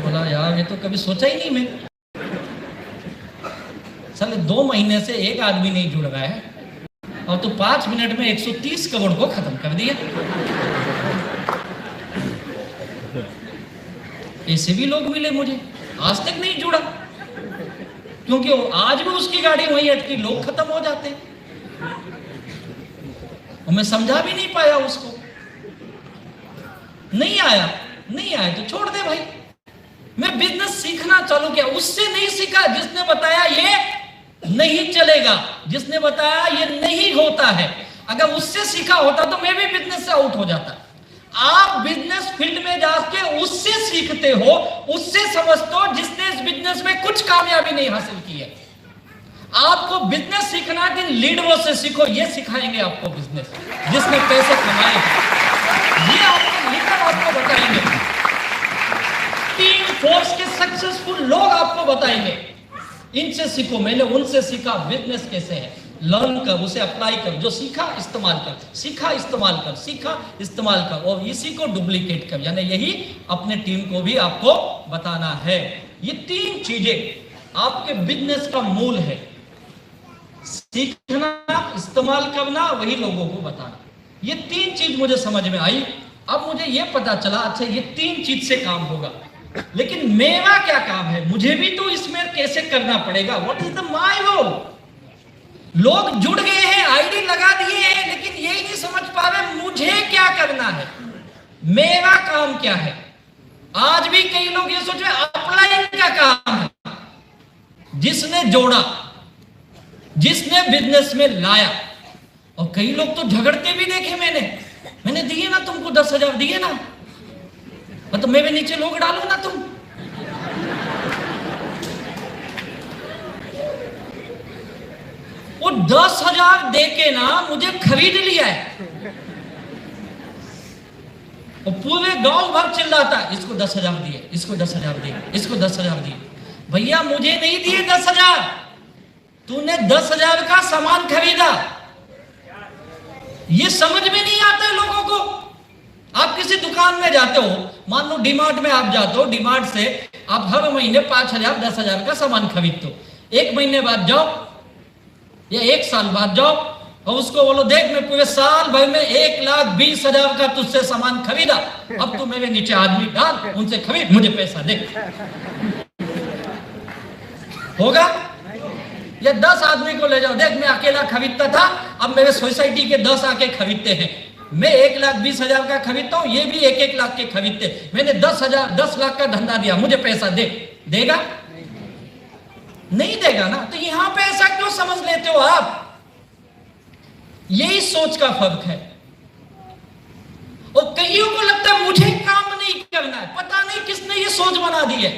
बोला यार ये तो कभी सोचा ही नहीं मैं। साले 2 महीने से एक आदमी नहीं जुड़ रहा है और तू 5 मिनट में 130 करोड़ को खत्म कर दिया। ऐसे भी लोग मिले मुझे, आज तक नहीं जुड़ा, क्योंकि आज भी उसकी गाड़ी वहीं अटकी, लोग खत्म हो जाते और मैं समझा भी नहीं पाया उसको। नहीं आया तो छोड़ दे भाई। मैं बिजनेस सीखना चालू किया, उससे नहीं सीखा जिसने बताया ये नहीं चलेगा, जिसने बताया ये नहीं होता है। अगर उससे सीखा होता तो मैं भी बिजनेस से आउट हो जाता। आप बिजनेस फील्ड में जाके उससे सीखते हो, उससे समझते हो जिसने इस बिजनेस में कुछ कामयाबी नहीं हासिल की है। आपको बिजनेस सीखना है कि लीडरों से सीखो, ये सिखाएंगे आपको बिजनेस, जिसने पैसे कमाए ये आपको लीडर आपको बताएंगे। टीम फोर्स के सक्सेसफुल लोग आपको बताएंगे, इनसे सीखो। मैंने उनसे सीखा बिजनेस कैसे है, लर्न कर, उसे अप्लाई कर, जो सीखा इस्तेमाल कर, सीखा इस्तेमाल कर, सीखा इस्तेमाल कर, और इसी को डुप्लीकेट कर, यानी यही अपने टीम को भी आपको बताना है। ये 3 चीजें आपके बिजनेस का मूल है, सीखना, इस्तेमाल करना, वही लोगों को बताना। ये 3 चीज मुझे समझ में आई। अब मुझे ये पता चला, अच्छा ये 3 चीज से काम होगा, लेकिन मेरा क्या काम है, मुझे भी तो इसमें कैसे करना पड़ेगा। What is the my role. लोग जुड़ गए हैं, आईडी लगा दिए हैं, लेकिन यही नहीं समझ पा रहे मुझे क्या करना है, मेरा काम क्या है। आज भी कई लोग ये सोच रहे अपलाइन का काम है, जिसने जोड़ा, जिसने बिजनेस में लाया। और कई लोग तो झगड़ते भी देखे मैंने दिए ना तुमको 10,000 दिए ना, मतलब मैं भी नीचे लोग डालो ना तुम। वो 10,000 दे के ना मुझे खरीद लिया है, और पूरे गांव भर चिल्लाता है इसको 10,000 दिए, इसको 10,000 दिए, इसको 10,000 दिए। भैया मुझे नहीं दिए 10,000, तूने 10,000 का सामान खरीदा। ये समझ में नहीं आता है लोगों को। आप किसी दुकान में जाते हो, मान लो डीमार्ट में आप जाते हो, डीमार्ट से आप हर महीने 5,000 10,000 का सामान खरीदते हो। 1 महीने बाद जाओ या 1 साल बाद जाओ और उसको बोलो देख मैं पूरे साल भर में 1,20,000 का तुझसे सामान खरीदा, अब तू मेरे नीचे आदमी डाल, उनसे खरीद, मुझे पैसा दे। होगा? या 10 आदमी को ले जाओ, देख मैं अकेला खरीदता था, अब मेरे सोसाइटी के 10 आके खरीदते हैं, मैं 1,20,000 का खरीदता हूं, ये भी 1-1 लाख के खरीदते, मैंने 10 लाख का धंधा दिया, मुझे पैसा दे। देगा? नहीं देगा ना। तो यहां पे ऐसा क्यों समझ लेते हो आप? यही सोच का फर्क है। और कईयों को लगता है मुझे काम नहीं करना है। पता नहीं किसने ये सोच बना दी है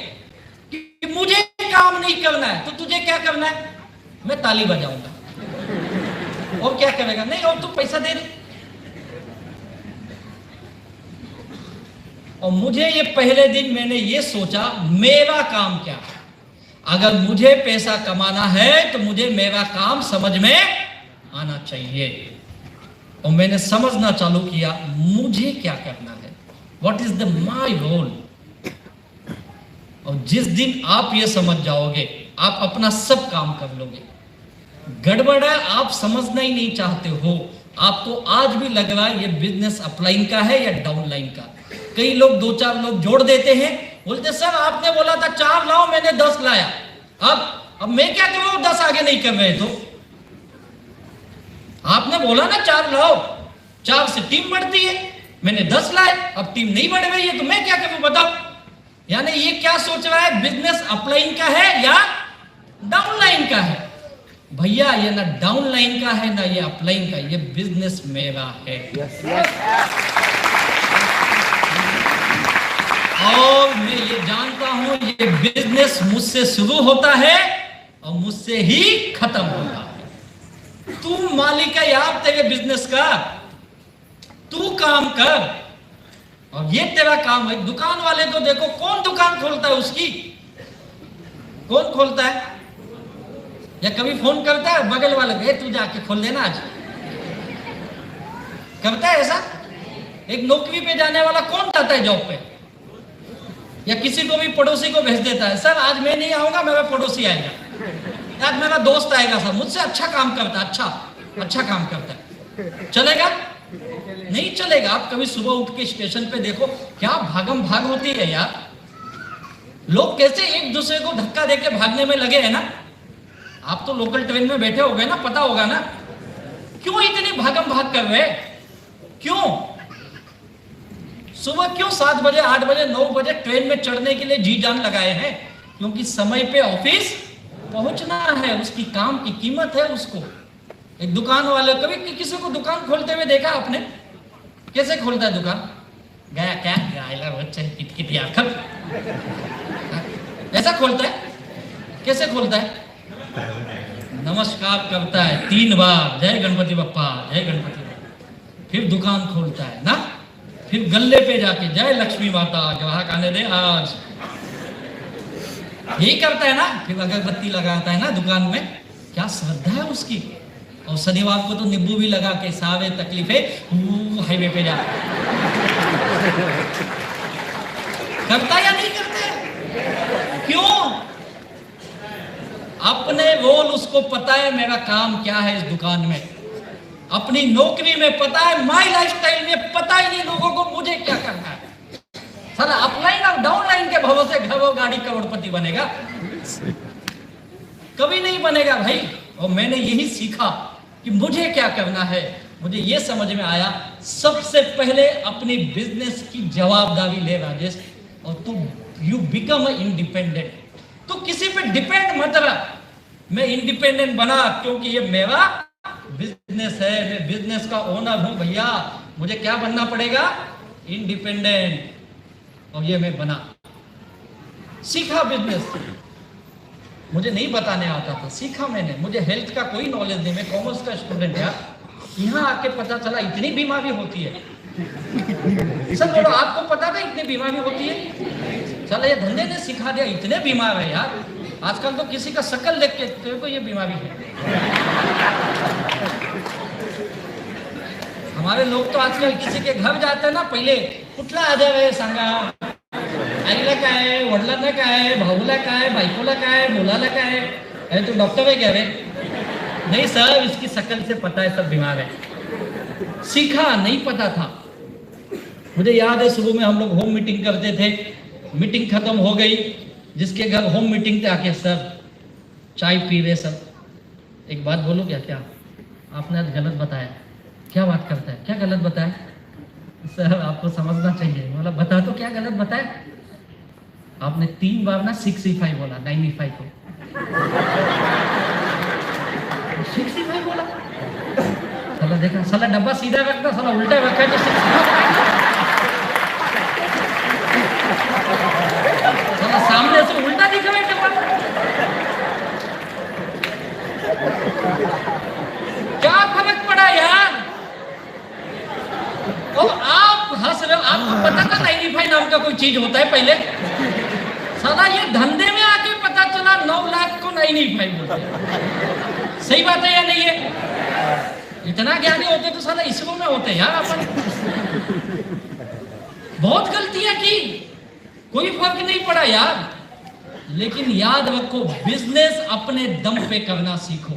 कि मुझे काम नहीं करना है। तो तुझे क्या करना है? मैं ताली बजाऊंगा। और क्या करेगा? नहीं, और तू पैसा दे दे। और मुझे ये पहले दिन मैंने ये सोचा मेरा काम क्या है। अगर मुझे पैसा कमाना है तो मुझे मेरा काम समझ में आना चाहिए। और मैंने समझना चालू किया मुझे क्या करना है, what is the my role. और जिस दिन आप ये समझ जाओगे आप अपना सब काम कर लोगे। गड़बड़ है, आप समझना ही नहीं चाहते हो। आपको आज भी लग रहा है ये बिजनेस अपलाइन का है या डाउनलाइन का। कई लोग 2-4 लोग जोड़ देते हैं, बोलते सर आपने बोला था 4 लाओ, मैंने 10 लाया, अब मैं क्या करूं? 10 आगे नहीं कर रहे तो आपने बोला ना 4 लाओ, 4 से टीम बढ़ती है, मैंने 10 लाए, अब टीम नहीं बढ़ रही है तो मैं क्या करूं बताओ। यानी ये क्या सोच रहा है, बिजनेस अपलाइन का है या डाउनलाइन का है। भैया ये ना डाउनलाइन का है ना ये अपलाइन का, ये बिजनेस मेरा है। और मैं ये जानता हूं ये बिजनेस मुझसे शुरू होता है और मुझसे ही खत्म होता है। तू मालिक है यार तेरे बिजनेस का, तू काम कर और ये तेरा काम है। दुकान वाले तो देखो कौन दुकान खोलता है उसकी, कौन खोलता है? या कभी फोन करता है बगल वाले को, तू जाके खोल देना आज, करता है ऐसा? एक नौकरी पे जाने वाला कौन जाता है जॉब पे? या किसी को भी पड़ोसी को भेज देता है, सर आज मैं नहीं आऊंगा, मेरा पड़ोसी आएगा, आज मेरा दोस्त आएगा, सर मुझसे अच्छा काम करता है, अच्छा काम करता है, चलेगा? नहीं चलेगा। आप कभी सुबह उठ के स्टेशन पे देखो, क्या भागम भाग होती है यार, लोग कैसे एक दूसरे को धक्का देके भागने में लगे हैं ना। आप तो लोकल ट्रेन में बैठे हो गए ना, पता होगा ना, क्यों इतनी भागम भाग कर रहे? क्यों सुबह क्यों 7 बजे 8 बजे 9 बजे ट्रेन में चढ़ने के लिए जी जान लगाए हैं? क्योंकि समय पे ऑफिस पहुंचना है, उसकी काम की कीमत है उसको। एक दुकान वाले, कभी किसी को दुकान खोलते हुए देखा आपने? कैसे खोलता है दुकान? गया क्या किट यार, ऐसा खोलता है? कैसे खोलता है? नमस्कार करता है 3 बार, जय गणपति बप्पा, जय गणपति बप्पा, फिर दुकान खोलता है ना, फिर गल्ले पे जाके जय लक्ष्मी माता, ग्राहक आने दे आज, यही करता है ना। फिर अगरबत्ती लगाता है ना दुकान में, क्या श्रद्धा है उसकी। और शनिवार को तो नींबू भी लगा के सारे तकलीफें हाईवे पे जा करता या नहीं करता? क्यों? अपने रोल उसको पता है, मेरा काम क्या है इस दुकान में, अपनी नौकरी में पता है, माई लाइफस्टाइल में पता ही नहीं लोगों को मुझे क्या करना है। साला अपलाइन और डाउनलाइन के भरोसे घर और गाड़ी करोड़पति बनेगा? कभी नहीं बनेगा भाई। और मैंने यही सीखा कि मुझे क्या करना है। मुझे ये समझ में आया, सबसे पहले अपनी बिजनेस की जवाबदारी ले राजेश, और तू यू बिकम इंडिपेंडेंट। तू किसी पे डिपेंड मत रह। मैं इंडिपेंडेंट बना क्योंकि ये मेरा बिजनेस है, मैं बिजनेस का ओनर हूं भैया। मुझे क्या बनना पड़ेगा? इंडिपेंडेंट। और ये मैं बना, सीखा बिजनेस। मुझे नहीं बताने आता था, सीखा मैंने। मुझे हेल्थ का कोई नॉलेज नहीं, मैं कॉमर्स का स्टूडेंट यार। यहाँ आके पता चला इतनी बीमारी होती है। सर बोलो, आपको पता था इतनी बीमारी होती है? चलो ये धंधे ने सिखा दिया, इतने बीमार है यार। आजकल तो किसी का शक्ल देख के तेरे को ये बीमारी है। हमारे लोग तो आजकल किसी के घर जाते हैं ना, पहले कुठला आजार आहे सांगा, आईला काय, वडिलांना काय, भाऊला काय, बायकोला काय, मुलाला काय, अरे तू डॉक्टर है क्या रे? नहीं सर, इसकी शक्ल से पता है सब बीमार है। सीखा, नहीं पता था। मुझे याद है सुबह में हम लोग होम मीटिंग करते थे, मीटिंग खत्म हो गई, जिसके घर होम मीटिंग थे आके, सर चाय पी रहे सर, एक बात बोलो क्या? क्या आपने आज गलत बताया? क्या बात करता है? क्या गलत बताया? सर आपको समझना चाहिए। मतलब बता तो क्या गलत बताया? आपने 3 बार ना 65 बोला, 95 को 65 बोला। साला देखा, साला डब्बा सीधा रखता, साला उल्टा रखा तो 65। साला सामने से उल्टा दिख रहा है डब्बा। क्या फर्क पड़ा यार? और आप हंस रहे हो, आपको पता था 95 नाम का कोई चीज होता है पहले? साला ये धंधे में आके पता चला 9 लाख को 95 बोलते हैं। सही बात है या नहीं है? इतना ज्ञानी होते तो साला इसरो में होते यार अपन। बहुत गलतियां की, कोई फर्क नहीं पड़ा यार। लेकिन याद रखो, बिजनेस अपने दम पे करना सीखो।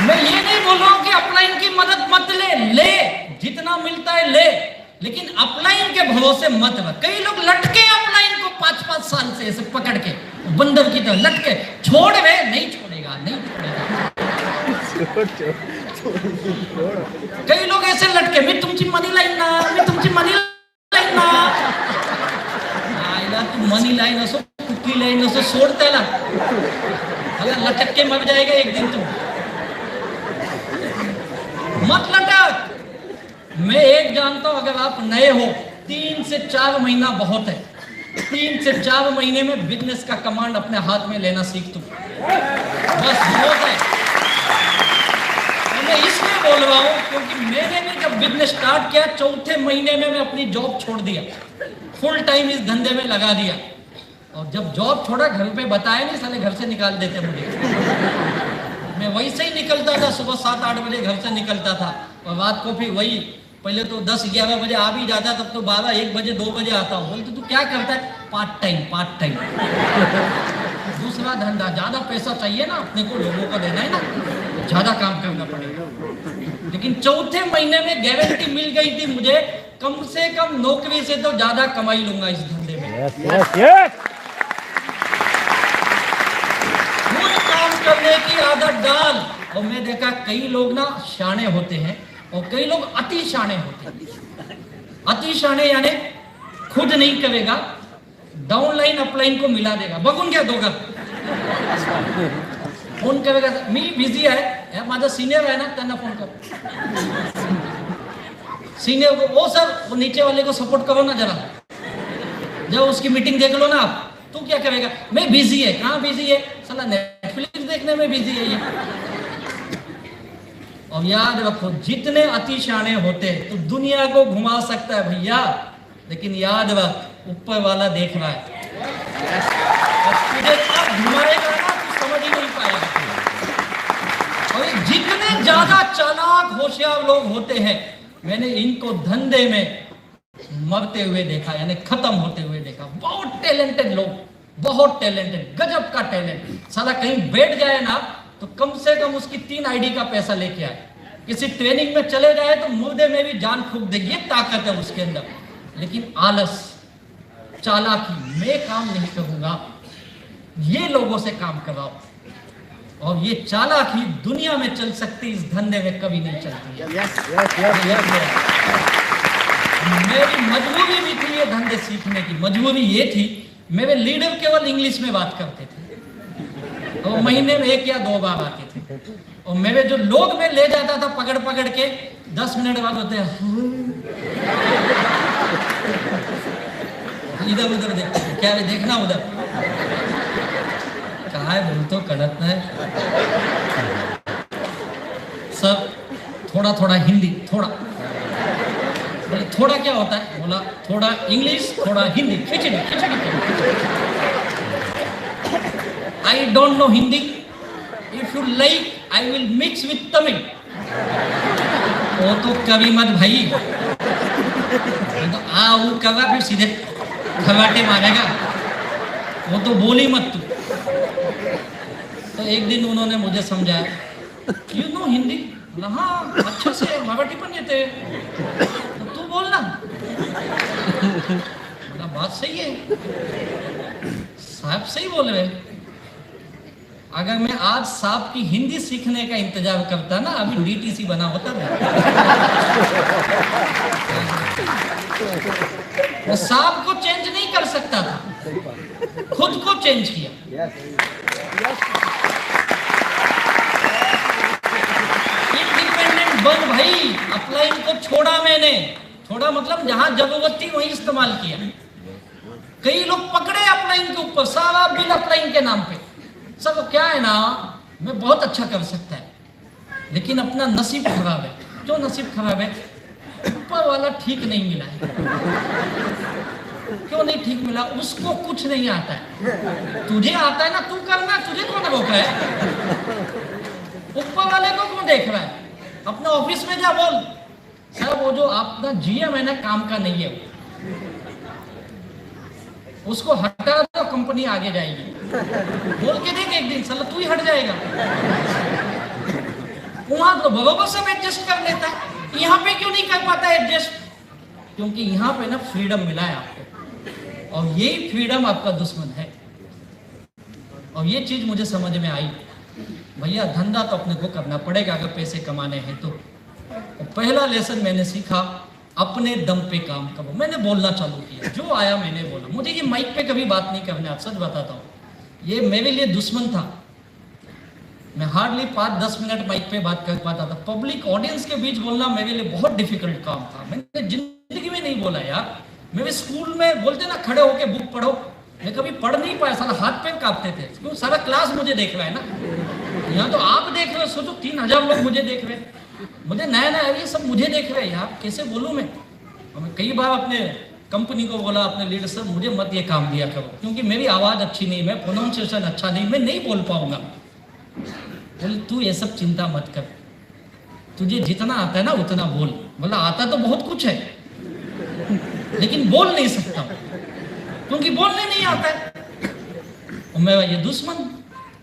मैं ये नहीं बोल रहा हूं कि अपलाइन की मदद मत ले जितना मिलता है ले, लेकिन अपलाइन के भरोसे मत रख। कई लोग लटके अपलाइन को 5-5 साल से ऐसे पकड़ के, बंदर की तरह लटके, छोड़ रहे, नहीं छोड़ेगा, नहीं छोड़ेगा। कई लोग ऐसे लटके, मी तुमची मनी लाईन ना, मी तुमची मनी लाईन ना, आईला तू मनी लाईन असो, कुठली लाईन असो, सोड त्याला, लटक के मर जाएगा एक दिन तू। मत लटक। मैं एक जानता हूं, अगर आप नए हो, 3 से 4 महीना बहुत है। 3 से 4 महीने में बिजनेस का कमांड अपने हाथ में लेना सीख तू, बस बहुत है। मैं इसलिए बोल रहा हूं क्योंकि मैंने भी जब बिजनेस स्टार्ट किया, 4थे महीने में मैं अपनी जॉब छोड़ दिया, फुल टाइम इस धंधे में लगा दिया। और जब जॉब छोड़ा, घर पे बताया नहीं, साले घर से निकाल देते मुझे। मैं वही से ही निकलता था, सुबह 7-8 बजे घर से निकलता था, और रात को फिर वही पहले तो 10-11 बजे आ भी जाता, तब तो 12-1 बजे 2 बजे आता हूँ। बोलते तू क्या करता है? Part time. दूसरा धंधा, ज्यादा पैसा चाहिए ना अपने को, लोगों को देना है ना, ज्यादा काम करना पड़ेगा। लेकिन चौथे महीने में गारंटी मिल गई थी मुझे, कम से कम नौकरी से तो ज्यादा कमाई लूंगा इस धंधे में। काम करने की आदत डाल। और मैं देखा कई लोग ना शाणे होते हैं और कई लोग अति शाणे होते हैं। अति शाणे यानी खुद नहीं करेगा, डाउनलाइन अपलाइन को मिला देगा, बघून क्या दोगा, फोन करेगा, मी बिझी आहे, माझा सीनियर आहे ना, त्यांना फोन कर, सीनियर को, ओ सर वो नीचे वाले को सपोर्ट करो ना जरा, जब उसकी मीटिंग देख लो ना आप। तू क्या करेगा? मैं बिजी है। कहाँ बिजी है? साला नेटफ्लिक्स देखने में बिजी है ये। और याद रखो, जितने अतिशाने होते हैं तो दुनिया को घुमा सकता है भैया, लेकिन याद रख ऊपर वाला देख रहा है, और तुझे कब घुमाएगा ना तू समझ ही नहीं पाएगा। और जितने ज्यादा चालाक होशियार लोग होते हैं, मैंने इनको धंधे में मरते हुए देखा, यानी खत्म होते हुए देखा। बहुत टैलेंटेड लोग, बहुत टैलेंटेड, गजब का टैलेंट। साला कहीं बैठ जाए ना तो कम से कम उसकी 3 आईडी का पैसा लेके आए। किसी ट्रेनिंग में चले जाए तो मुर्दे में भी जान फूंक देगी, ये ताकत है उसके अंदर। लेकिन आलस, चालाकी, मैं काम नहीं करूंगा, ये लोगों से काम कराओ। और ये चालाकी दुनिया में चल सकती, इस धंधे में कभी नहीं चलती। मेरी मजबूरी भी थी ये धंधे सीखने की। मजबूरी ये थी, मेरे लीडर केवल इंग्लिश में बात करते थे, तो महीने में 1 या 2 बार आते थे। और मेरे जो लोग मैं ले जाता था पकड़ पकड़ के, 10 मिनट बाद होते हैं, इधर उधर देखते थे, क्या है देखना उधर, कहा है बोल तो कड़क है सब। थोड़ा थोड़ा हिंदी, थोड़ा, बोले थोड़ा क्या होता है? बोला थोड़ा इंग्लिश, थोड़ा Hindi, khichdi khichdi. I don't know Hindi, if you like I will mix with Tamil. वो तो कभी मत भाई, तो वो कवा फिर सीधे खवाटे मारेगा, वो तो बोली मत तू। तो एक दिन उन्होंने मुझे समझाया, यू नो हिंदी? हाँ अच्छे से, मराठी पण येते, तो तू बोलना। बोला बात सही है, साहब सही बोल रहे। अगर मैं आज साहब की हिंदी सीखने का इंतजार करता ना, अभी डीटीसी बना होता मैं। वो साहब को चेंज नहीं कर सकता था, खुद को चेंज किया। इंडिपेंडेंट बन भाई। अपलाइन को छोड़ा मैंने, छोड़ा मतलब जहां जरूरत थी वहीं इस्तेमाल किया। कई लोग पकड़े अपलाइन के ऊपर, सारा बिल अपलाइन के नाम पे। सब क्या है ना, मैं बहुत अच्छा कर सकता है, लेकिन अपना नसीब खराब है। क्यों नसीब खराब है? ऊपर वाला ठीक नहीं मिला है। क्यों नहीं ठीक मिला? उसको कुछ नहीं आता है, तुझे आता है ना, तू करना, तुझे कौन रोका है? ऊपर वाले को कौन देख रहा है? अपने ऑफिस में जा बोल, सर वो जो आपका जीएम है ना, काम का नहीं है, उसको हटा दो, कंपनी आगे जाएगी। बोल के देख एक दिन, साला तू ही हट जाएगा। वहां तो बराबर सब एडजस्ट कर लेता है, यहाँ पे क्यों नहीं कर पाता एडजस्ट? क्योंकि यहाँ पे ना फ्रीडम मिला है आपको, और यही फ्रीडम आपका दुश्मन है। और ये चीज मुझे समझ में आई, भैया धंधा तो अपने को करना पड़ेगा अगर पैसे कमाने हैं तो। पहला लेसन मैंने सीखा, अपने दम पे काम करो। मैंने बोलना चालू किया, जो आया मैंने बोला। मुझे ये माइक पे कभी बात नहीं करनी, आप सच बताता हूँ, ये मेरे लिए दुश्मन था। मैं हार्डली 5-10 मिनट माइक पे बात कर पाता था। पब्लिक ऑडियंस के बीच बोलना मेरे लिए बहुत डिफिकल्ट काम था। मैंने जिंदगी में नहीं बोला यार। मेरे स्कूल में बोलते ना खड़े होके बुक पढ़ो, मैं कभी पढ़ नहीं पाया, सारा हाथ पैर कांपते थे। क्यों? सारा क्लास मुझे देख रहा है ना। यहाँ तो आप देख रहे हो, सोचो 3000 लोग मुझे देख रहे हैं, मुझे नया नया ये सब मुझे देख रहे हैं यार, कैसे बोलूँ मैं? और मैं कई बार अपने कंपनी को बोला, अपने लीडर से, मुझे मत ये काम दिया करो, क्योंकि मेरी आवाज़ अच्छी नहीं, मैं प्रोनाउंसिएशन अच्छा नहीं, मैं नहीं बोल पाऊंगा। बोले तू ये सब चिंता मत कर, तुझे जितना आता है ना उतना बोल। बोला आता तो बहुत कुछ है लेकिन बोल नहीं सकता क्योंकि बोलने नहीं आता है। और मैं ये दुश्मन,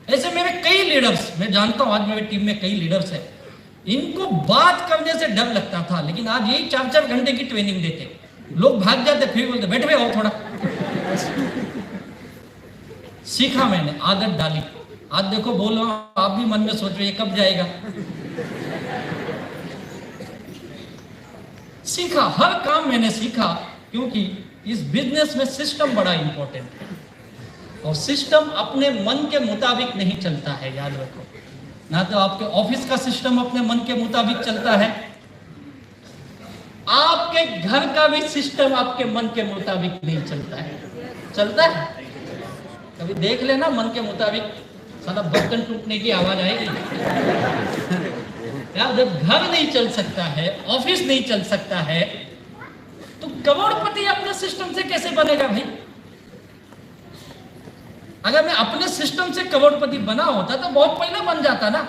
ऐसे मेरे कई लीडर्स, मैं जानता हूं आज मेरी टीम में कई लीडर्स हैं, इनको बात करने से डर लगता था, लेकिन आज यही 4-4 घंटे की ट्रेनिंग देते, लोग भाग जाते, फिर बोलते बैठ गए और थोड़ा। सीखा मैंने, आदत डाली। आज देखो बोल रहा हूं, आप भी मन में सोच रहे हैं कब जाएगा। सीखा, हर काम मैंने सीखा, क्योंकि इस बिजनेस में सिस्टम बड़ा इंपॉर्टेंट है और सिस्टम अपने मन के मुताबिक नहीं चलता है, याद रखो। ना तो आपके ऑफिस का सिस्टम अपने मन के मुताबिक चलता है, आपके घर का भी सिस्टम आपके मन के मुताबिक नहीं चलता है। चलता है? कभी देख लेना मन के मुताबिक साला बर्तन टूटने की आवाज आएगी। यार जब घर नहीं चल सकता है, ऑफिस नहीं चल सकता है, तो करोड़पति अपने सिस्टम से कैसे बनेगा भाई? अगर मैं अपने सिस्टम से करोड़पति बना होता तो बहुत पहले बन जाता ना।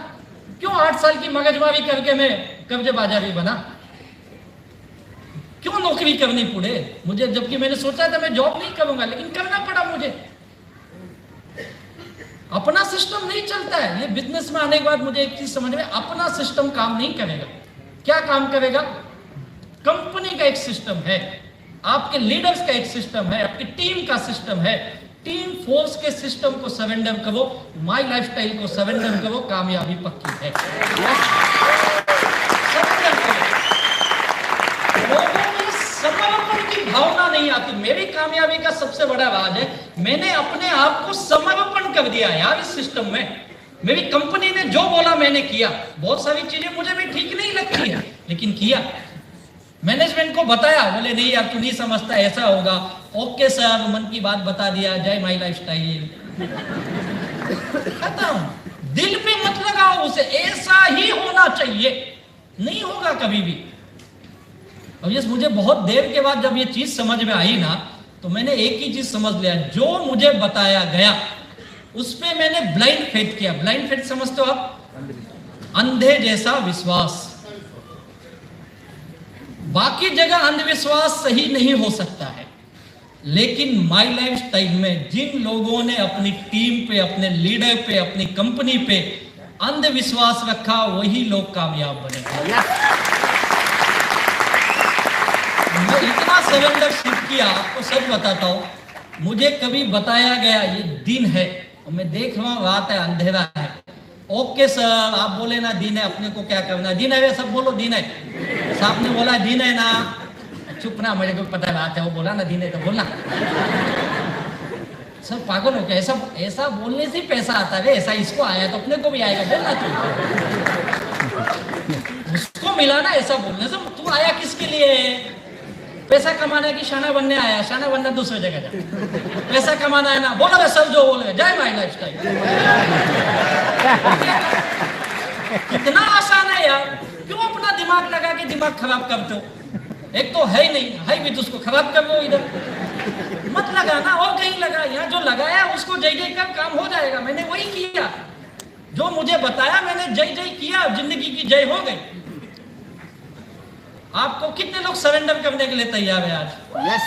क्यों 8 साल की मगजमारी करके मैं कब्जे बाजारी बना? क्यों नौकरी करनी पड़े मुझे, जबकि मैंने सोचा था मैं जॉब नहीं करूंगा, लेकिन करना पड़ा मुझे। अपना सिस्टम नहीं चलता है। ये बिजनेस में आने के बाद मुझे एक चीज समझ में, अपना सिस्टम काम नहीं करेगा। क्या काम करेगा? कंपनी का एक सिस्टम है, आपके लीडर्स का एक सिस्टम है, आपकी टीम का सिस्टम है। टीम फोर्स के सिस्टम को सरेंडर करो, माई लाइफस्टाइल को सरेंडर करो, कामयाबी पक्की है। लोगों में समर्पण की भावना नहीं आती। मेरी कामयाबी का सबसे बड़ा राज है, मैंने अपने आप को समर्पण कर दिया यार इस सिस्टम में। मेरी कंपनी ने जो बोला मैंने किया। बहुत सारी चीजें मुझे भी ठीक नहीं लगती है, लेकिन किया। मैनेजमेंट को बताया, बोले नहीं यार तू नहीं समझता, ऐसा होगा। ओके सर, मन की बात बता दिया, जय माई लाइफस्टाइल, खत्म। दिल पे मत लगाओ उसे, ऐसा ही होना चाहिए, नहीं होगा कभी भी। और ये मुझे बहुत देर के बाद जब ये चीज समझ में आई ना, तो मैंने एक ही चीज समझ लिया, जो मुझे बताया गया उस पे मैंने ब्लाइंड फेथ किया। ब्लाइंड फेथ समझते हो आप? अंधे जैसा विश्वास। बाकी जगह अंधविश्वास सही नहीं हो सकता है, लेकिन माई लाइफ स्टाइल में जिन लोगों ने अपनी टीम पे, अपने लीडर पे, अपनी कंपनी पे अंधविश्वास रखा, वही लोग कामयाब बने। मैं इतना सरेंडर सीख किया, आपको सच बताता हूं, मुझे कभी बताया गया ये दिन है और मैं देख रहा हूं रात है, अंधेरा है। ओके सर, आप बोले ना दिन है, अपने को क्या करना है? दिन है वे सब बोलो, दिन है। साहब ने बोला दिन है ना, चुप ना, मुझे को पता बात है, वो बोला ना दिन है तो बोलना। सब पागल हो क्या? ऐसा बोलने से पैसा आता है, ऐसा इसको आया तो अपने को भी आएगा, बोलना तू। उसको मिला ना ऐसा बोलने से, तू आया किसके लिए? पैसा कमाने की शाना बनने आया, शाना बनना दूसरी जगह जा। पैसा कमाना है ना, बोलो सर जो बोले, जय माई लाइफस्टाइल। कितना आसान है यार, क्यों अपना दिमाग लगा के दिमाग खराब करते हो? एक तो है ही नहीं, है भी तो उसको खराब कर दो। इधर मत लगाना और कहीं लगा, यहाँ जो लगाया उसको जय जय कर काम हो जाएगा। मैंने वही किया, जो मुझे बताया मैंने जय जय किया, जिंदगी की जय हो गई। आपको कितने लोग सरेंडर करने के लिए तैयार है आज? yes.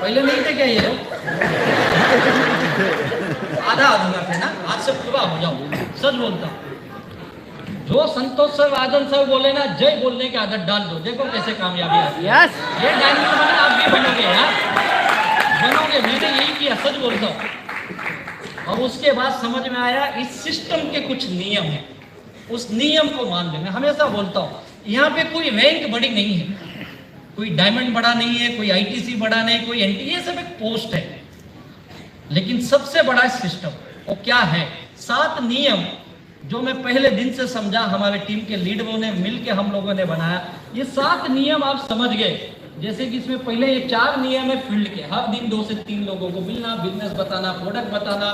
पहले नहीं थे क्या ये लोग? आधा अधूरा थे ना, आज से पूरा हो जाओ। सच बोलता हूं, जो संतोष सर, राजन सर बोले ना, जय बोलने की आदत डाल दो, देखो कैसे कामयाबी आती है। yes. ये डायमंड बना, आप भी बनोगे यार, बनोगे। मैंने यही किया, सच बोलता हूं। और उसके बाद समझ में आया इस सिस्टम के कुछ नियम है, उस नियम को मान ले। मैं हमेशा बोलता हूँ, यहाँ पे कोई रैंक बड़ी नहीं है, कोई डायमंड बड़ा नहीं है, कोई आईटीसी बड़ा नहीं, कोई एनटी, ये सब एक पोस्ट है। लेकिन सबसे बड़ा सिस्टम वो क्या है? 7 नियम जो मैं पहले दिन से समझा, हमारे टीम के लीडरों ने मिलकर हम लोगों ने बनाया। ये 7 नियम आप समझ गए। जैसे कि इसमें पहले ये 4 नियम है फील्ड के, हर दिन 2 से 3 लोगों को मिलना, बिजनेस बताना, प्रोडक्ट बताना,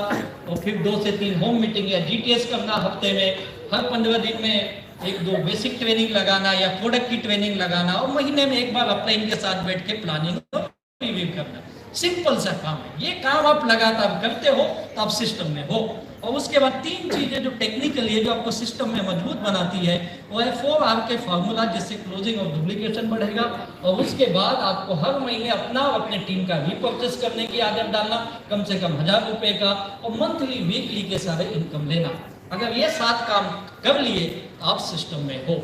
और फिर 2 से 3 होम मीटिंग या जीटीएस करना हफ्ते में। हर 15 दिन में 1-2 बेसिक ट्रेनिंग लगाना या प्रोडक्ट की ट्रेनिंग लगाना, और महीने में एक बार अपलाइन के साथ बैठ के प्लानिंग और रिव्यू करना। सिंपल सा काम है। ये काम आप लगातार करते हो तो आप सिस्टम में हो। और उसके बाद 3 चीजें जो टेक्निकली है, जो आपको सिस्टम में मजबूत बनाती है, वो है 4R के फॉर्मूला, जिससे क्लोजिंग और डुप्लीकेशन बढ़ेगा। और उसके बाद आपको हर महीने अपना और अपने टीम का रीपर्चेस करने की आदत डालना, कम से कम 1000 रुपए का, और मंथली वीकली के सारे इनकम लेना। अगर ये 7 काम कर लिए आप सिस्टम में हो।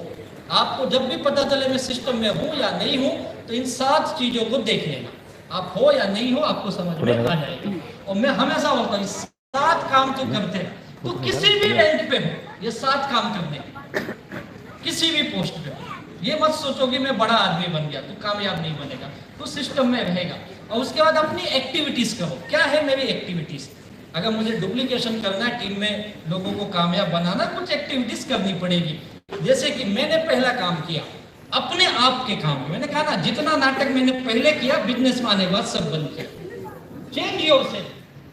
आपको जब भी पता चले मैं सिस्टम में हूं या नहीं हूं, तो इन 7 चीजों को देख लेना, आप हो या नहीं हो आपको समझ में आ जाएगा। और मैं हमेशा बोलता हूँ 7 काम तो करते हैं, तो किसी भी रैंक पे हो, ये 7 काम करने, किसी भी पोस्ट पे हो। ये मत सोचो कि मैं बड़ा आदमी बन गया तो कामयाब नहीं बनेगा, तो सिस्टम में रहेगा। और उसके बाद अपनी एक्टिविटीज करो, क्या है मेरी एक्टिविटीज। अगर मुझे डुप्लीकेशन करना है, टीम में लोगों को कामयाब बनाना, कुछ एक्टिविटीज करनी पड़ेगी। जैसे कि मैंने पहला काम किया अपने आप के काम, मैंने कहा ना जितना नाटक मैंने पहले किया बिजनेस में आने के बाद सब बंद किया। Change yourself.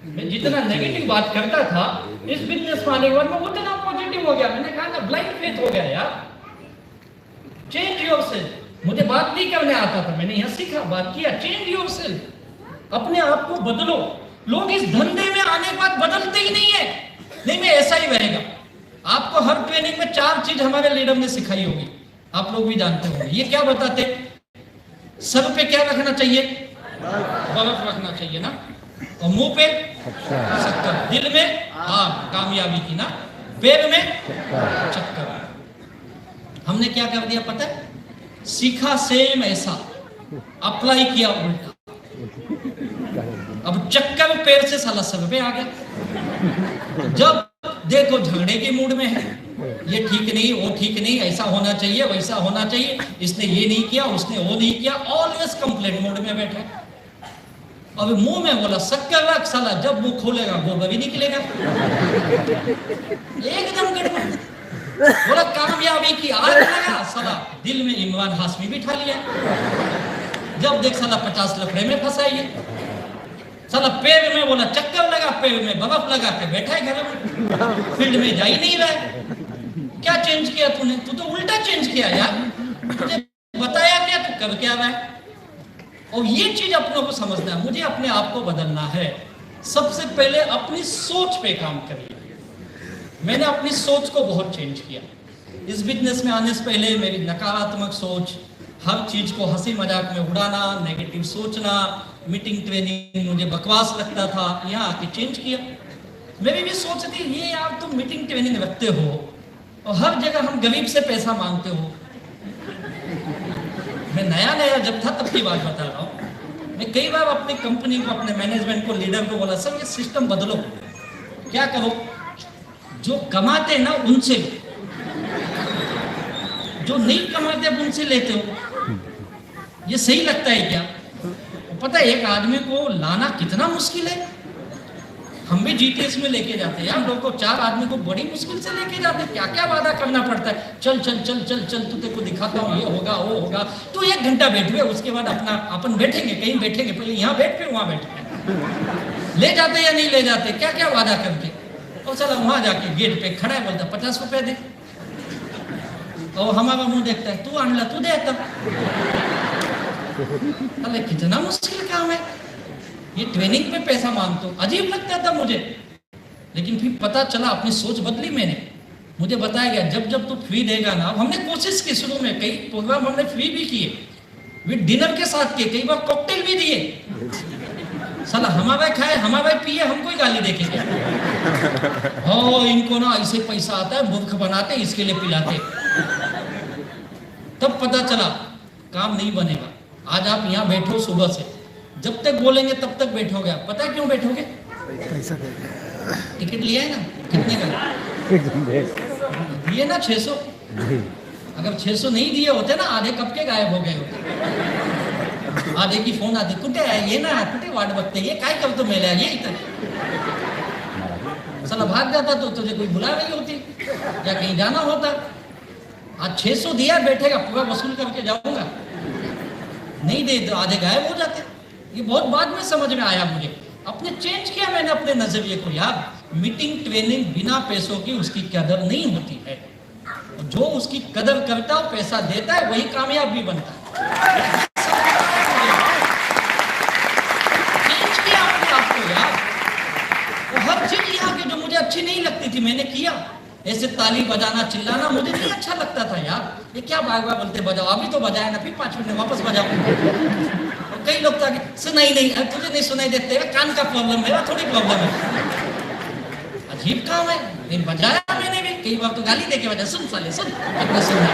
मैं जितना नेगेटिव बात करता था, इस बिजनेस में आने के बाद मैं उतना पॉजिटिव हो गया। मैंने कहा ना ब्लाइंड फेथ हो गया यार। Change yourself. मुझे बात नहीं करने आता था, मैंने यहाँ सीखा, बात किया। चेंज योरसेल्फ, अपने आप को बदलो। लोग इस धंधे में आने के बाद बदलते ही नहीं है, नहीं मैं ऐसा ही रहेगा। आपको हर ट्रेनिंग में 4 चीज हमारे लीडर ने सिखाई होगी, आप लोग भी जानते होंगे। ये क्या बताते, सर पे क्या रखना चाहिए, बर्फ रखना चाहिए ना, और मुंह पे शक्कर, दिल में कामयाबी की ना, पैर में चक्कर। हमने क्या कर दिया पता है, सीखा सेम ऐसा, अप्लाई किया उल्टा। अब चक्कर पैर से साला सर पे आ गया। जब देखो झगड़े के मूड में है, ये ठीक नहीं, वो ठीक नहीं, ऐसा होना चाहिए, वैसा होना चाहिए, इसने ये नहीं किया, उसने वो नहीं किया, ऑलवेज कंप्लेंट मोड में बैठा। अब मुंह में बोला शक्कर रख साला, जब मुंह खोलेगा गोबर भी निकलेगा। एकदम गड़बड़। बोला कामयाबी की आग लगा साला, दिल में इमरान हाशमी बिठा लिया। जब देख साला 50 लफड़े में फंसाइए। साला पैर में बोला चक्कर लगा, पैर में बर्फ लगा के बैठा है घर में, फील्ड में जा ही नहीं रहा है। क्या चेंज किया तूने, तू तो उल्टा चेंज किया यार, तुझे बताया क्या, तू कर क्या रहा है। और ये चीज अपनों को समझना है, मुझे अपने आप को बदलना है। सबसे पहले अपनी सोच पे काम करिए। मैंने अपनी सोच को बहुत चेंज किया। इस बिजनेस में आने से पहले मेरी नकारात्मक सोच, हर चीज को हंसी मजाक में उड़ाना, नेगेटिव सोचना, मीटिंग ट्रेनिंग मुझे बकवास लगता था। यहाँ आके चेंज किया। मेरी भी सोच थी ये यार तुम मीटिंग ट्रेनिंग रखते हो और हर जगह हम गरीब से पैसा मांगते हो। मैं नया जब था तब की बात बता रहा हूँ। मैं कई बार अपनी कंपनी को, अपने मैनेजमेंट को, लीडर को बोला सर ये सिस्टम बदलो। क्या करो, जो कमाते हैं ना उनसे, जो नहीं कमाते अब उनसे लेते हो। ये सही लगता है क्या? पता है एक आदमी को लाना कितना मुश्किल है। हम भी जीटीएस में लेके जाते हैं, हम लोग को 4 आदमी को बड़ी मुश्किल से लेके जाते हैं। क्या क्या वादा करना पड़ता है, चल चल चल चल चल तू तेरे को दिखाता हूँ, ये होगा वो होगा। तो 1 घंटा बैठे, उसके बाद अपन बैठेंगे, कहीं बैठेंगे, पहले यहाँ बैठ फिर वहाँ बैठेंगे। ले जाते या नहीं ले जाते, क्या क्या वादा करके। और चला वहाँ जाके गेट पे खड़ा है, बोलता 50 रुपए दे। और हमारा मुंह देखता है, तू आणला तू देता। अरे कितना मुश्किल काम है ये, ट्रेनिंग पे पैसा मांगते हो। अजीब लगता था मुझे, लेकिन फिर पता चला, अपनी सोच बदली मैंने। मुझे बताया गया जब जब तू फ्री देगा ना, हमने कोशिश की शुरू में, कई प्रोग्राम हमने फ्री भी किए, विद डिनर के साथ किए, कई बार कॉकटेल भी दिए। साला हमारा खाए, हमारा पिए, हमको ही गाली देखेंगे। हो इनको ना ऐसे पैसा आता है, मूर्ख बनाते, इसके लिए पिलाते। तब पता चला काम नहीं बनेगा। आज आप यहाँ बैठो सुबह से, जब तक बोलेंगे तब तक बैठोगे। आप पता है क्यों बैठोगे? पैसा टिकट लिया है ना, कितने का दिए ना? 600। अगर 600 नहीं दिए होते ना, आधे कब के गायब हो गए होते। आधे की फोन आती, कुटे है ये ना, कुटे वाट बगते, ये काय करतो मेले ये इतना। साला भाग जाता तो तुझे कोई बुला रही होती या कहीं जाना होता। आज 600 दिया, बैठेगा पूरा वसूल करके जाऊंगा, नहीं दे तो आधे गायब हो जाते। ये बहुत बाद में समझ में आया मुझे, अपने चेंज किया मैंने अपने नजरिए को। यार मीटिंग ट्रेनिंग बिना पैसों की उसकी कदर नहीं होती है। जो उसकी कदर करता है, पैसा देता है, वही कामयाब भी बनता है। चेंज किया अपने आप को यार। और हर चीज यहाँ की जो मुझे अच्छी नहीं क्योंकि मैंने किया। ऐसे ताली बजाना चिल्लाना मुझे नहीं अच्छा लगता था यार। ये क्या बार बार बोलते बजाओ, अभी तो बजाया ना, फिर 5 मिनट वापस बजाओ। और कई लोग तो सुनाई नहीं, तुझे नहीं सुनाई देते, कान का प्रॉब्लम है, थोड़ी प्रॉब्लम है। अजीब काम है। नहीं बजाया मैंने भी, कई बार तो गाली दे के बजाया, सुन साले सुन, इतना सुनना।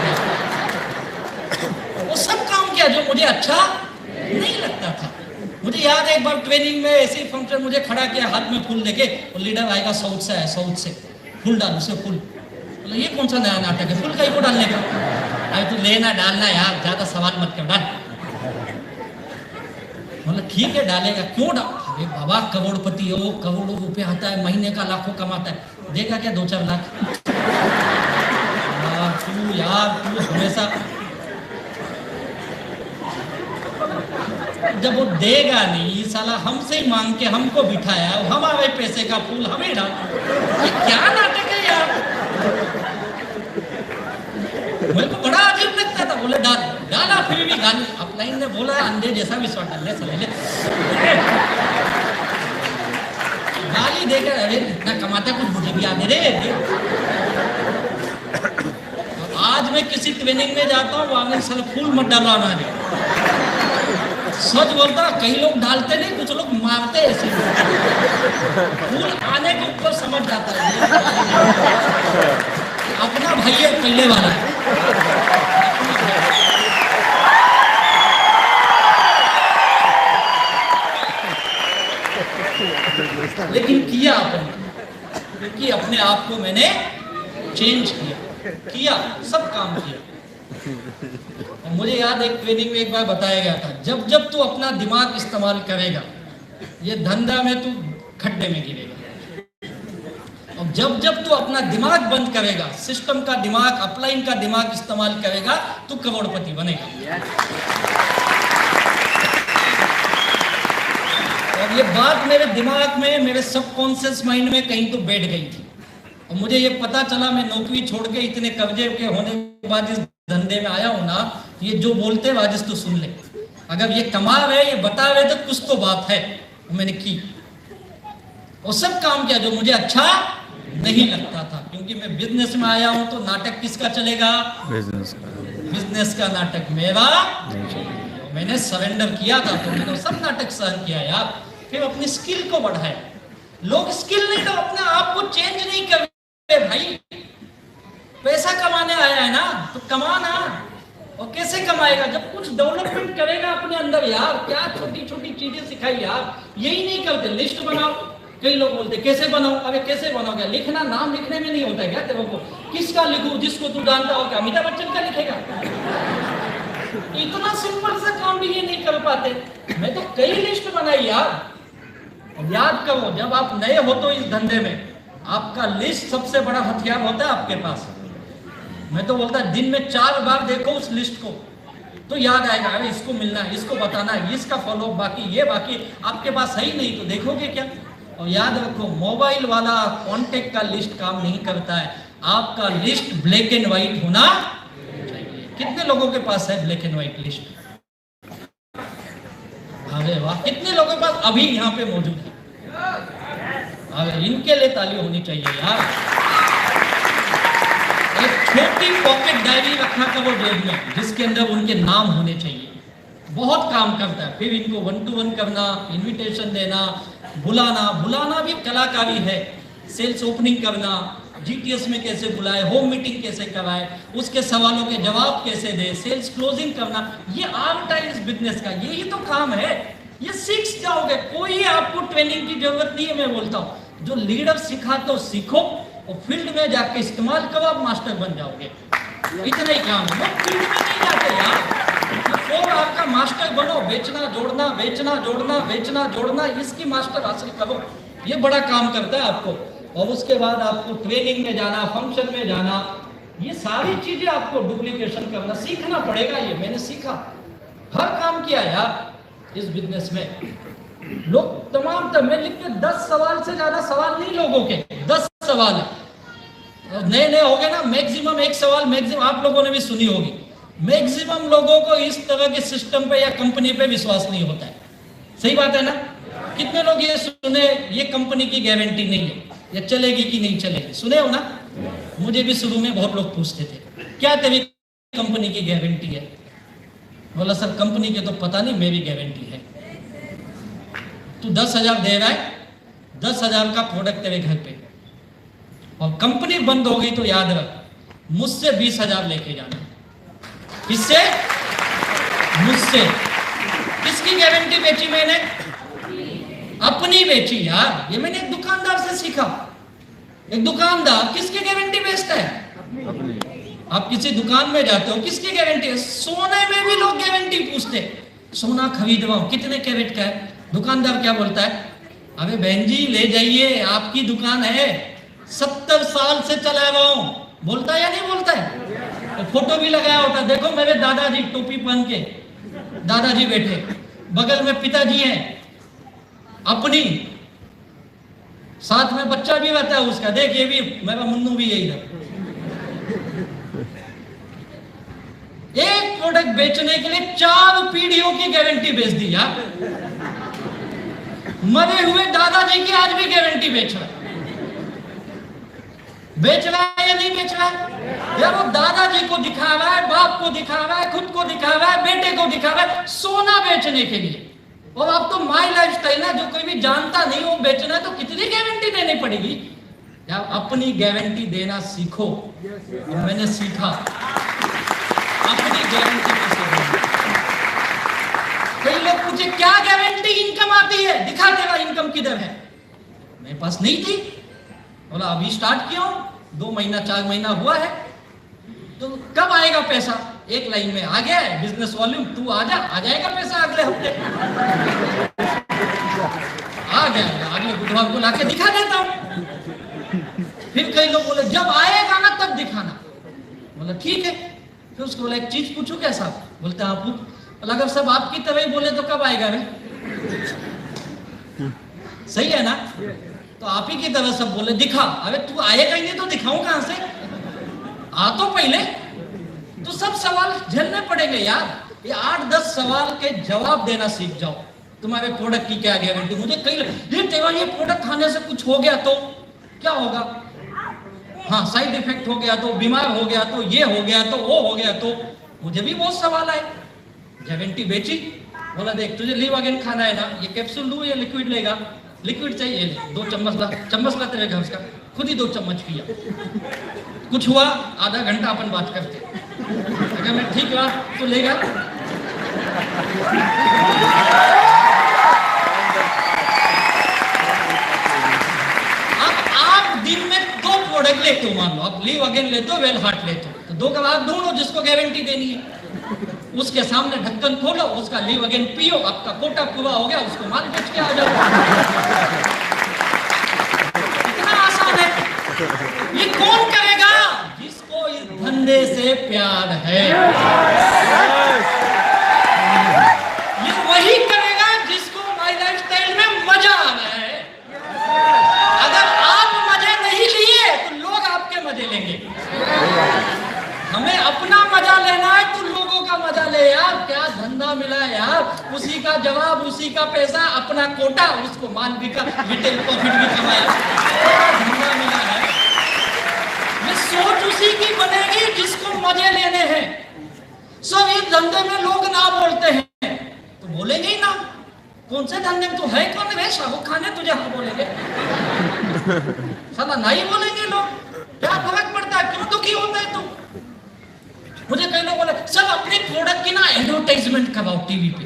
वो सब काम किया जो मुझे अच्छा नहीं लगता था। मुझे याद है एक बार ट्रेनिंग में ऐसे ही फंक्शन मुझे खड़ा किया, हाथ में फूल लेके, और लीडर आएगा साउथ से है, साउथ से फूल डाल, उसे फूल। बोला ये कौन सा नया नाटक है, फूल कहीं को डालने का? अरे तू लेना डालना यार, ज्यादा सवाल मत कर, डाल। मतलब ठीक है डालेगा, क्यों डाल? अरे बाबा करोड़पति है वो, करोड़ों रुपए आता है महीने का, लाखों कमाता है, देगा क्या 2-4 लाख? तू हमेशा जब वो देगा नहीं, साला हमसे ही मांग के हमको बिठाया, हमारे पैसे का फूल हमें डाल, क्या नाटक है यार। मेरे को बड़ा अजीब लगता था। बोले डाल, डाला, फिर भी गाली। अपलाइन ने बोला अंधे जैसा विश्वास डाल ले, साले गाली देकर, अरे इतना कमाता कुछ मुझे भी आने रे। आज मैं किसी ट्रेनिंग में जाता हूँ, वहां साला फूल मत डालवाना है। सच बोलता, कई लोग डालते नहीं, कुछ लोग मारते ऐसे। फूल आने के ऊपर समझ जाता है अपना भाई है पहले वाला। लेकिन किया आपने, क्योंकि अपने आप को मैंने चेंज किया, सब काम किया। मुझे याद है ट्रेनिंग में एक बार बताया गया था, जब जब तू अपना दिमाग इस्तेमाल करेगा, ये धंधा में तू खड्डे में गिरेगा। और जब जब तू अपना दिमाग बंद करेगा, सिस्टम का दिमाग, अपलाइन का दिमाग इस्तेमाल करेगा, तू करोड़पति बनेगा। और ये बात मेरे दिमाग में, मेरे सबकॉन्शियस माइंड में कहीं तो बैठ गई थी। और मुझे ये पता चला, मैं नौकरी छोड़ के इतने कब्जे के होने के बाद इस धंधे में आया हूं ना, ये जो बोलते वाजिस तो सुन ले। अगर ये कमा रहे, ये बता रहे, तो कुछ तो बात है। मैंने की वो सब काम किया जो मुझे अच्छा नहीं लगता था, क्योंकि मैं बिजनेस में आया हूं। तो नाटक किसका चलेगा? बिजनेस का नाटक मेरा। मैंने सरेंडर किया था, तो मैंने सब नाटक सहन किया यार। फिर अपनी स्किल को बढ़ाया। लोग स्किल नहीं, तो अपने आप को चेंज नहीं कर भाई। पैसा कमाने आया है ना, तो कमाना। और कैसे कमाएगा? जब कुछ डेवलपमेंट करेगा अपने अंदर यार। क्या छोटी छोटी चीजें सिखाई यार, यही नहीं करते। लिस्ट बनाओ, कई लोग बोलते कैसे बनाओ? अरे कैसे बनाओगे? लिखना, नाम लिखने में नहीं होता है क्या तेरे को? किसका लिखूं? जिसको तू जानता हो क्या? अमिताभ बच्चन का लिखेगा? इतना सिंपल सा काम भी ये नहीं कर पाते। मैं तो कई लिस्ट बनाई यार। याद करो, जब आप नए हो तो इस धंधे में आपका लिस्ट सबसे बड़ा हथियार होता है आपके पास। मैं तो बोलता दिन में 4 बार देखो उस लिस्ट को, तो याद आएगा, अरे इसको मिलना है, इसको बताना है, इसका फॉलो, बाकी ये, बाकी आपके पास है ही नहीं तो देखोगे क्या? और याद रखो, मोबाइल वाला कॉन्टेक्ट का लिस्ट काम नहीं करता है। आपका लिस्ट ब्लैक एंड व्हाइट होना चाहिए। कितने लोगों के पास है ब्लैक एंड व्हाइट लिस्ट? अरे वाह, कितने लोगों के पास अभी यहाँ पे मौजूद है? अरे इनके लिए ताली होनी चाहिए यार। एक छोटी पॉकेट डायरी रखा करो जेब में, जिसके अंदर उनके नाम होने चाहिए। बहुत काम करता है। फिर इनको 1-to-1 करना, इनविटेशन देना, बुलाना भी कलाकारी है। सेल्स ओपनिंग करना, जीटीएस में कैसे बुलाए, होम मीटिंग कैसे कराए, उसके सवालों के जवाब कैसे दे, सेल्स क्लोजिंग करना, ये आर्ट है इस बिजनेस का। यही तो काम है। ये सीख जाओगे, कोई आपको ट्रेनिंग की जरूरत नहीं है। मैं बोलता हूँ, जो लीडर सिखा तो सीखो, और फील्ड में जाके इस्तेमाल करो, आप मास्टर बन जाओगे। इतना ही काम है। लोग फील्ड में नहीं जाते यार। और आपका मास्टर बनो, बेचना जोड़ना, बेचना जोड़ना, बेचना जोड़ना, इसकी मास्टर हासिल करो। ये बड़ा काम करता है आपको। और उसके बाद आपको ट्रेनिंग में जाना, फंक्शन में जाना, ये सारी चीजें आपको डुप्लीकेशन करना सीखना पड़ेगा। ये मैंने सीखा, हर काम किया यार इस बिजनेस में। लोग तमाम मैं लिख के 10 सवाल से ज्यादा सवाल नहीं लोगों के, 10 सवाल है। नए नए हो गए ना, मैक्सिमम 1 सवाल मैक्सिमम आप लोगों ने भी सुनी होगी। मैक्सिमम लोगों को इस तरह के सिस्टम पे या कंपनी पे विश्वास नहीं होता है। सही बात है ना? कितने लोग ये सुने, ये कंपनी की गारंटी नहीं है, ये चलेगी कि नहीं चलेगी, सुने हो ना? मुझे भी शुरू में बहुत लोग पूछते थे क्या तेरी कंपनी की गारंटी है? बोला सर कंपनी के तो पता नहीं, मेरी गारंटी है। तू 10,000 दे रहा है, 10,000 का प्रोडक्ट तेरे घर पे, और कंपनी बंद हो गई तो याद रख मुझसे 20,000 लेके जाना। किससे? मुझसे। किसकी गारंटी बेची मैंने? अपनी बेची यार। ये मैंने एक दुकानदार से सीखा। एक दुकानदार किसकी गारंटी बेचता है? आप किसी दुकान में जाते हो, किसकी गारंटी है? सोने में भी लोग गारंटी पूछते, सोना खरीद रहा हूं कितने कैरेट का है? दुकानदार क्या बोलता है? अबे बहन जी ले जाइए, आपकी दुकान है, 70 साल से चला रहा हूं। बोलता है या नहीं बोलता है? तो फोटो भी लगाया होता, देखो मेरे दादाजी टोपी पहन के, दादाजी बैठे, बगल में पिताजी हैं अपनी, साथ में बच्चा भी रहता है उसका, देख ये भी मेरा मुन्नू भी यही था। एक प्रोडक्ट बेचने के लिए 4 पीढ़ियों की गारंटी बेच दी यार। मरे हुए दादाजी की आज भी गारंटी बेच रहा है। बेच रहा है या नहीं बेच रहा है? यार वो दादाजी को दिखा रहा है, बाप को दिखा रहा है, खुद को दिखा रहा है, बेटे को दिखा रहा है, सोना बेचने के लिए। और अब तो माई लाइफ स्टाइल है, जो कोई भी जानता नहीं वो बेचना है तो कितनी गारंटी देनी पड़ेगी यार। अपनी गारंटी देना सीखो। और मैंने सीखा अपनी गारंटी कैसे देना। कई लोग पूछे क्या गारंटी इनकम आती है, दिखा देगा इनकम किधर है। मेरे पास नहीं थी। बोला अभी स्टार्ट किया, 2 महीना 4 महीना हुआ है, तो कब आएगा पैसा? एक लाइन में आ गया है बिजनेस वॉल्यूम, तू आ जाएगा पैसा अगले हफ्ते। आ गया, अगले बुधवार को लाके दिखा देता हूं। फिर कई लोग बोले जब आएगा ना तब दिखाना। बोला ठीक है। फिर उसको बोला एक चीज पूछू क्या साहब? बोलते हाँ पूछ। बोला अगर सब आपकी तरह ही बोले तो कब आएगा रे? सही है ना? तो आप ही की तरह सब बोले दिखा। अरे तू आएगा ही नहीं तो दिखाऊं कहां से? आ तो पहले। तो सब सवाल झेलने पड़ेंगे यार। ये 8-10 सवाल के जवाब देना सीख जाओ। तुम्हारे प्रोडक्ट की क्या गारंटी? मुझे कई ये प्रोडक्ट खाने से कुछ हो गया तो क्या होगा? हाँ साइड इफेक्ट हो गया तो, बीमार हो गया तो, ये हो गया तो, वो हो गया तो। मुझे भी बहुत सवाल आए। गारंटी बेची। बोला देख तुझे लीवागेन खाना है ना, ये कैप्सूल लूं या लिक्विड लेगा? लिक्विड चाहिए, 2 चम्मच ला तेरे घर उसका। खुद ही 2 चम्मच पिया। कुछ हुआ आधा घंटा अपन बात करते, अगर मैं ठीक रहा तो लेगा। अब आप दिन में 2 प्रोडक्ट लेते हो, मान लो आप लीवागेन लेते हो, वेल हार्ट लेते हो, तो 2 का आप ढूंढो जिसको गारंटी देनी है। उसके सामने ढक्कन खोलो, उसका लीवागेन पियो, आपका कोटा पूरा हो गया, उसको माल बेच के आ जाओ। इतना आसान है। ये कौन करेगा? जिसको इस धंधे से प्यार है। ये वही करेगा जिसको माई लाइफ स्टाइल में मजा आ रहा है। अगर आप मजे नहीं लिए तो लोग आपके मजे लेंगे। हमें अपना मजा लेना है तो लोगों का मजा ले यार। क्या धंधा मिला है यार, उसी का जवाब, उसी का पैसा, अपना कोटा, उसको माल बिका, रिटेल प्रॉफिट भी कमाया। धंधा मिला है। ये सोच उसी की बनेगी जिसको मजे लेने हैं। सब इस धंधे में लोग ना बोलते हैं तो बोलेंगे ही ना। कौन से धंधे में तो है कौन रे शाहरुख खान है तुझे हाँ बोलेंगे? साला नहीं बोलेंगे लोग। क्या फर्क पड़ता है? क्यों दुखी होता है तुम? मुझे कई लोग बोले सर अपने प्रोडक्ट की ना एडवर्टाइजमेंट कराओ टीवी पे।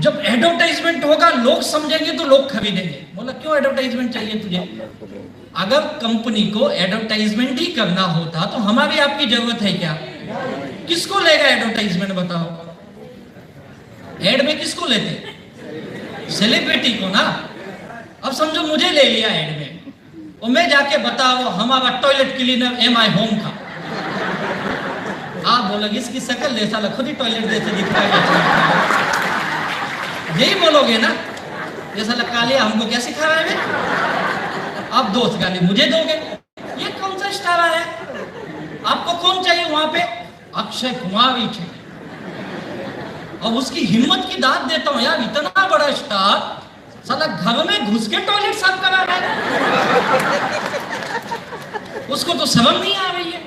जब एडवर्टाइजमेंट होगा लोग समझेंगे तो लोग खरीदेंगे। बोला क्यों एडवर्टाइजमेंट चाहिए तुझे? अगर कंपनी को एडवर्टाइजमेंट ही करना होता तो हमारी आपकी जरूरत है क्या? किसको लेगा एडवर्टाइजमेंट बताओ? एड में किसको लेते? सेलिब्रिटी को ना। अब समझो मुझे ले लिया एड में, और मैं जाके बताओ हमारा टॉयलेट क्लीनर MI होम का। आप बोलोगे इसकी शक्ल जैसा खुद ही टॉयलेट जैसे दिखाएगा। यही बोलोगे ना? जैसा कालिया हमको क्या सिखा रहा है? आप दोस्त गाली मुझे दोगे? ये कौन सा स्टार है? आपको कौन चाहिए वहां पे? अक्षय कुमार ही चाहिए। और उसकी हिम्मत की दाद देता हूं यार, इतना बड़ा स्टार साला घर में घुस के टॉयलेट साफ करा रहा है, उसको तो शर्म नहीं आ रही है।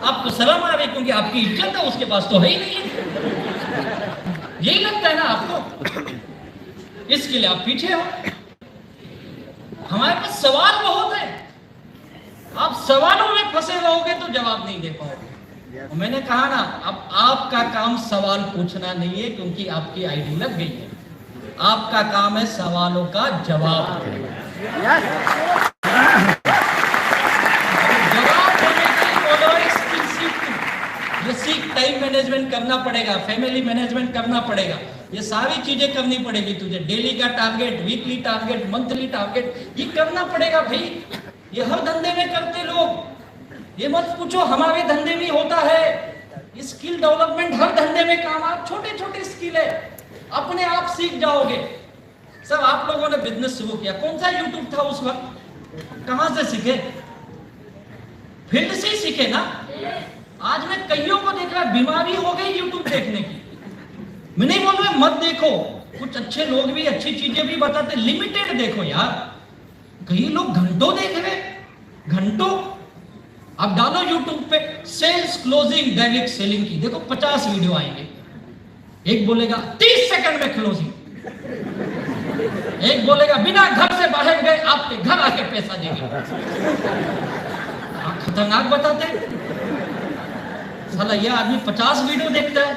आपको शर्म आ रही क्योंकि आपकी इज्जत है, उसके पास तो है ही नहीं है। यही लगता है ना आपको, इसके लिए आप पीछे हो। हमारे पास सवाल बहुत है, आप सवालों में फंसे रहोगे तो जवाब नहीं दे पाओगे। मैंने कहा ना, अब आपका काम सवाल पूछना नहीं है क्योंकि आपकी आईडी लग गई है। आपका काम है सवालों का जवाब देना। जवाब देने के लिए बोलो स्किल सीख, ये सीख। टाइम मैनेजमेंट करना पड़ेगा, फैमिली मैनेजमेंट करना पड़ेगा, ये सारी चीजें करनी पड़ेगी तुझे। डेली का target, weekly target, monthly target, ये करना पड़ेगा भाई। ये हर धंधे में करते लोग, ये मत पूछो हमारे धंधे में होता है। स्किल डेवलपमेंट हर धंधे में काम, आप छोटे छोटे स्किल है, अपने आप सीख जाओगे। सब आप लोगों ने बिजनेस शुरू किया, कौन सा यूट्यूब था उस वक्त? कहां से सीखे? फील्ड से ही सीखे ना। आज मैं कईयों को देख रहा, बीमारी हो गई यूट्यूब देखने की। मैं नहीं बोल रहा मत देखो, कुछ अच्छे लोग भी अच्छी चीजें भी बताते, लिमिटेड देखो यार। कई लोग घंटों देख रहे, घंटों। अब डालो यूट्यूब पे सेल्स क्लोजिंग, डायरेक्ट सेलिंग की, देखो 50 वीडियो आएंगे। एक बोलेगा 30 सेकंड में क्लोजिंग, एक बोलेगा बिना घर से बाहर गए आपके घर आके पैसा देंगे। खतरनाक बताते। साला ये आदमी 50 वीडियो देखता है,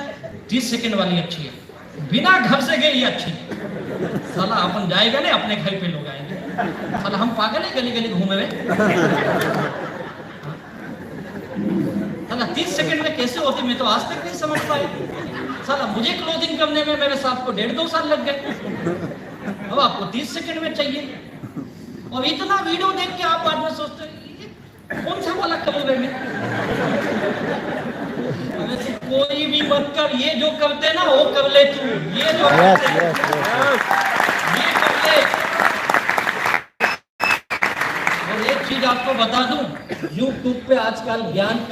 30 सेकंड वाली अच्छी है, बिना घर से गए ये अच्छी है। साला अपन जाएगा नहीं, अपने घर पे लोग आएंगे। साला हम पागल है, गली गली घूमे हुए। साला 30 सेकंड में कैसे होती, मैं तो आज तक नहीं समझ पाया। साला मुझे क्लोजिंग करने में मेरे साथ को 1.5-2 साल लग गए, अब आपको 30 सेकंड में चाहिए। और इतना वीडियो देख के आप बाद में सोचते हैं कौन सा वाला करोगे में। कोई भी मत कर, ये जो करते ना वो कर ले तू, ये जो करते ये कर ले। और एक चीज आपको बता दूं, यूट्यूब पे आजकल ज्ञान